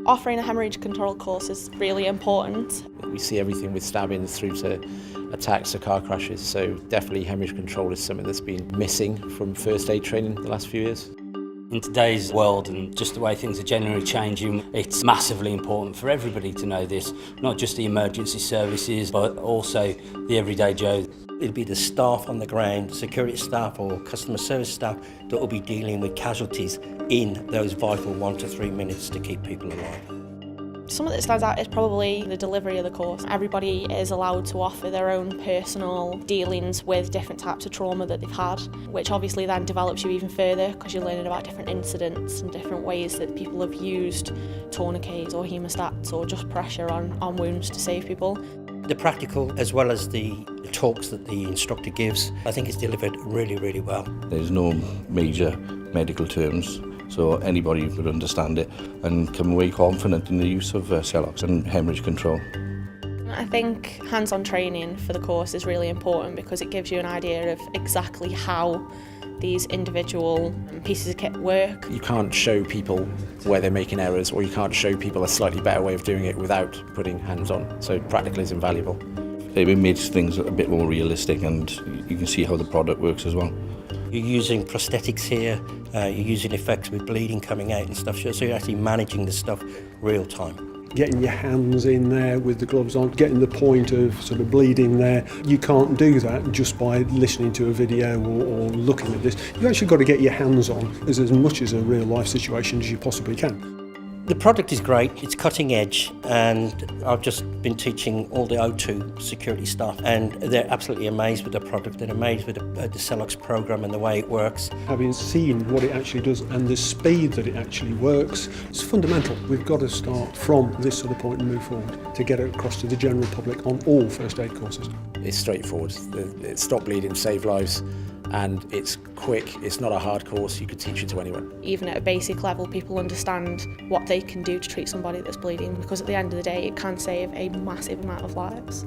Offering a hemorrhage control course is really important. We see everything with stabbings through to attacks to car crashes, so definitely hemorrhage control is something that's been missing from first aid training the last few years. In today's world and just the way things are generally changing, it's massively important for everybody to know this, not just the emergency services, but also the everyday Joe. It'll be the staff on the ground, security staff or customer service staff that will be dealing with casualties in those vital 1 to 3 minutes to keep people alive. Something that stands out is probably the delivery of the course. Everybody is allowed to offer their own personal dealings with different types of trauma that they've had, which obviously then develops you even further because you're learning about different incidents and different ways that people have used tourniquets or hemostats or just pressure on wounds to save people. The practical as well as the talks that the instructor gives, I think it's delivered really, really well. There's no major medical terms, so anybody would understand it and come away confident in the use of Celox and hemorrhage control. I think hands-on training for the course is really important because it gives you an idea of exactly how these individual pieces of kit work. You can't show people where they're making errors, or you can't show people a slightly better way of doing it without putting hands on, so practical is invaluable. It makes things a bit more realistic and you can see how the product works as well. You're using prosthetics here, you're using effects with bleeding coming out and stuff, so you're actually managing the stuff real time. Getting your hands in there with the gloves on, getting the point of sort of bleeding there. You can't do that just by listening to a video or looking at this. You've actually got to get your hands on as much as a real life situation as you possibly can. The product is great, it's cutting edge, and I've just been teaching all the O2 security staff and they're absolutely amazed with the product. They're amazed with the Celox program and the way it works. Having seen what it actually does and the speed that it actually works, it's fundamental. We've got to start from this sort of point and move forward to get it across to the general public on all first aid courses. It's straightforward. It's stop bleeding, save lives, and it's quick. It's not a hard course, you could teach it to anyone. Even at a basic level, people understand what they can do to treat somebody that's bleeding, because at the end of the day it can save a massive amount of lives.